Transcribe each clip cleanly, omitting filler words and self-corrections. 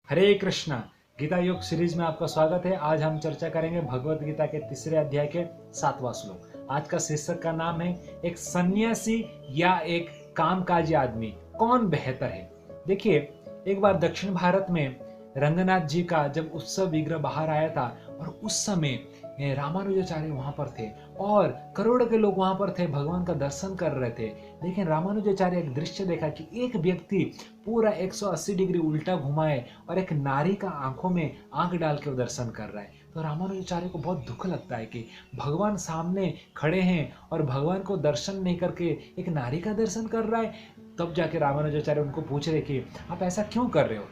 हरे कृष्णा। गीता योग सीरीज में आपका स्वागत है। आज हम चर्चा करेंगे भगवत गीता के तीसरे अध्याय के 7वां श्लोक। आज का शीर्षक का नाम है एक सन्यासी या एक कामकाजी आदमी कौन बेहतर है। देखिए, एक बार दक्षिण भारत में रंगनाथ जी का जब उत्सव विग्रह बाहर आया था और उस समय रामानुजाचार्य वहां पर थे और करोड़ों के लोग वहां पर थे, भगवान का दर्शन कर रहे थे। लेकिन रामानुजाचार्य एक दृश्य देखा कि एक व्यक्ति पूरा 180 डिग्री उल्टा घुमाए और एक नारी का आंखों में आंख डाल के दर्शन कर रहा है। तो रामानुजाचार्य को बहुत दुख लगता है कि भगवान सामने खड़े हैं और भगवान को दर्शन नहीं करके एक नारी का दर्शन कर रहा है। तब जाके रामानुजाचार्य उनको पूछ रहे कि आप ऐसा क्यों कर रहे हो।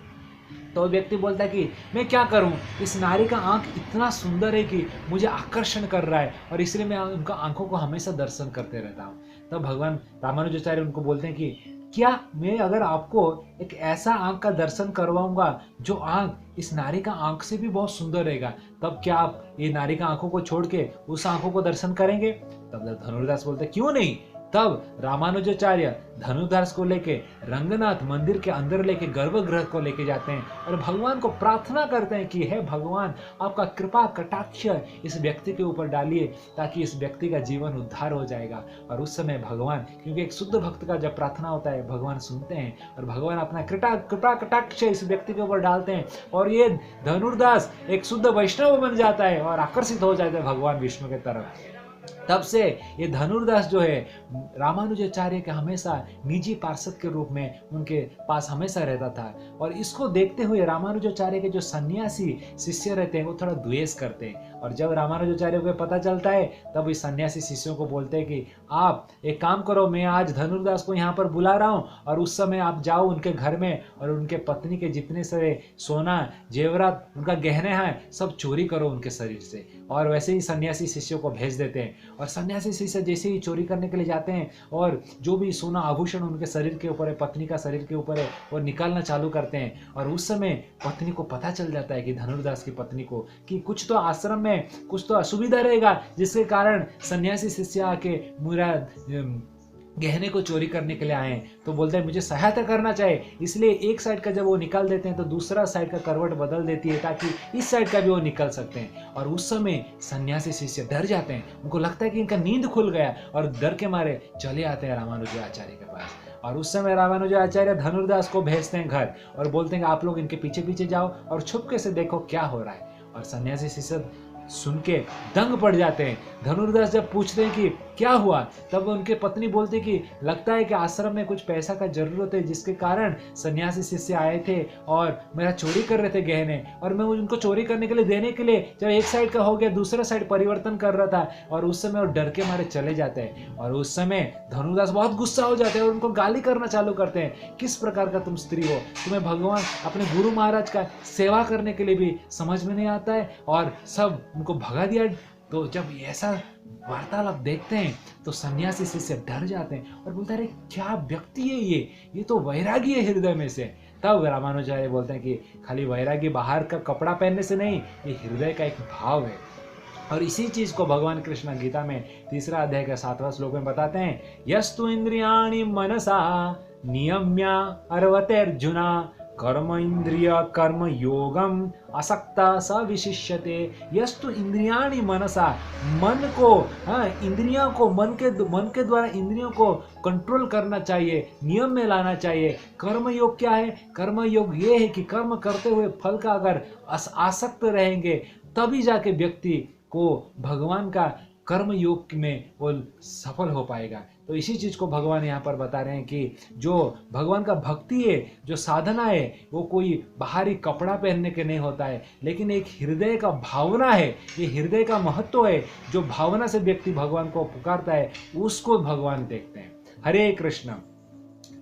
तो व्यक्ति बोलता है कि मैं क्या करूं, इस नारी का आंख इतना सुंदर है कि मुझे आकर्षण कर रहा है और इसलिए मैं उनका आंखों को हमेशा दर्शन करते रहता हूं। तब भगवान रामानुजाचार्य उनको बोलते हैं कि क्या मैं अगर आपको एक ऐसा आंख का दर्शन करवाऊंगा जो आंख इस नारी का आंख से भी बहुत सुंदर रहेगा, तब क्या आप ये नारी का आंखों को छोड़ के उस आंखों को दर्शन करेंगे। तब धनुर्दास बोलते क्यों नहीं। तब रामानुजाचार्य धनुर्दास को लेके रंगनाथ मंदिर के अंदर लेके गर्भगृह को लेके जाते हैं और भगवान को प्रार्थना करते हैं कि हे भगवान, आपका कृपा कटाक्ष इस व्यक्ति के ऊपर डालिए ताकि इस व्यक्ति का जीवन उद्धार हो जाएगा। और उस समय भगवान, क्योंकि एक शुद्ध भक्त का जब प्रार्थना होता है भगवान सुनते हैं और भगवान अपना कृपा कटाक्ष इस व्यक्ति के ऊपर डालते हैं और ये धनुर्दास एक शुद्ध वैष्णव बन जाता है और आकर्षित हो जाता है भगवान विष्णु के तरफ। तब से ये धनुर्दास जो है रामानुजाचार्य के हमेशा निजी पार्षद के रूप में उनके पास हमेशा रहता था। और इसको देखते हुए रामानुजाचार्य के जो सन्यासी शिष्य रहते हैं वो थोड़ा द्वेष करते हैं। और जब रामानुजाचार्य को पता चलता है तब इस सन्यासी शिष्यों को बोलते हैं कि आप एक काम करो, मैं आज धनुर्दास को यहाँ पर बुला रहा हूँ और उस समय आप जाओ उनके घर में और उनके पत्नी के जितने सारे सोना जेवरात उनका गहने हैं सब चोरी करो उनके शरीर से। और वैसे ही सन्यासी शिष्यों को भेज देते हैं और सन्यासी शिष्य जैसे ही चोरी करने के लिए जाते हैं और जो भी सोना आभूषण उनके शरीर के ऊपर है, पत्नी का शरीर के ऊपर है, वो निकालना चालू करते हैं। और उस समय पत्नी को पता चल जाता है कि धनुर्दास की पत्नी को कि कुछ तो आश्रम में कुछ तो असुविधा रहेगा जिसके कारण सन्यासी शिष्य आके मेरा गहने को चोरी करने के लिए आए हैं। तो बोलते हैं मुझे सहायता करना चाहिए, इसलिए एक साइड का जब वो निकाल देते हैं तो दूसरा साइड का करवट बदल देती है ताकि इस साइड का भी वो निकल सकते हैं। और उस समय सन्यासी शिष्य डर जाते हैं, उनको लगता है कि इनका नींद खुल गया और डर के मारे चले आते हैं रामानुजाचार्य के पास। और उस समय रामानुजाचार्य धनुर्दास को भेजते हैं घर और बोलते हैं कि आप लोग इनके पीछे पीछे जाओ और छुपके से देखो क्या हो रहा है। और सन्यासी शिष्य सुन के दंग पड़ जाते हैं। धनुर्दास जब पूछते हैं कि क्या हुआ, तब उनके पत्नी बोलती कि लगता है कि आश्रम में कुछ पैसा का जरूरत है जिसके कारण सन्यासी शिष्य आए थे और मेरा चोरी कर रहे थे गहने, और मैं उनको चोरी करने के लिए देने के लिए जब एक साइड का हो गया दूसरा साइड परिवर्तन कर रहा था और उस समय वो डर के मारे चले जाते हैं। और उस समय धनुर्दास बहुत गुस्सा हो जाते हैं और उनको गाली करना चालू करते हैं, किस प्रकार का तुम स्त्री हो, तुम्हें भगवान अपने गुरु महाराज का सेवा करने के लिए भी समझ में नहीं आता है, और सब उनको भगा दिया। तो जब ऐसा वार्तालाप देखते हैं तो सन्यासी शिष्य डर जाते हैं और बोलते हैं क्या व्यक्ति है ये तो वैरागी है हृदय में से। तब रामानुजाचार्य बोलते हैं कि खाली वैरागी बाहर का कपड़ा पहनने से नहीं, ये हृदय का एक भाव है। और इसी चीज को भगवान कृष्ण गीता में तीसरा अध्याय का 7वां श्लोक में बताते हैं, यस्तु इंद्रियाणि मनसा नियम्य अर्वते अर्जुना कर्म इंद्रिय कर्म योगम असक्ता स विशिष्यते। यस्तु इंद्रियाणि मनसा, मन को, इंद्रियों को मन के द्वारा इंद्रियों को कंट्रोल करना चाहिए, नियम में लाना चाहिए। कर्म योग क्या है, कर्म योग ये है कि कर्म करते हुए फल का अगर आसक्त रहेंगे तभी जाके व्यक्ति को भगवान का कर्म योग में वो सफल हो पाएगा। तो इसी चीज को भगवान यहाँ पर बता रहे हैं कि जो भगवान का भक्ति है, जो साधना है, वो कोई बाहरी कपड़ा पहनने के नहीं होता है, लेकिन एक हृदय का भावना है। ये हृदय का महत्व है, जो भावना से व्यक्ति भगवान को पुकारता है उसको भगवान देखते हैं। हरे कृष्ण।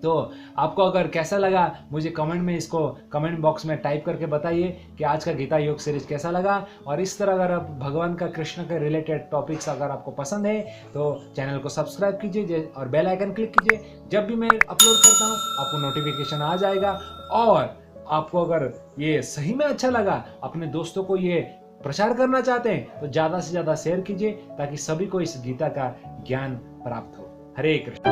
तो आपको अगर कैसा लगा मुझे कमेंट में, इसको कमेंट बॉक्स में टाइप करके बताइए कि आज का गीता योग सीरीज कैसा लगा। और इस तरह अगर आप भगवान का, कृष्ण के रिलेटेड टॉपिक्स अगर आपको पसंद है तो चैनल को सब्सक्राइब कीजिए और बेल आइकन क्लिक कीजिए। जब भी मैं अपलोड करता हूँ आपको नोटिफिकेशन आ जाएगा। और आपको अगर ये सही में अच्छा लगा, अपने दोस्तों को ये प्रचार करना चाहते हैं तो ज़्यादा से ज़्यादा शेयर कीजिए ताकि सभी को इस गीता का ज्ञान प्राप्त हो। हरे कृष्ण।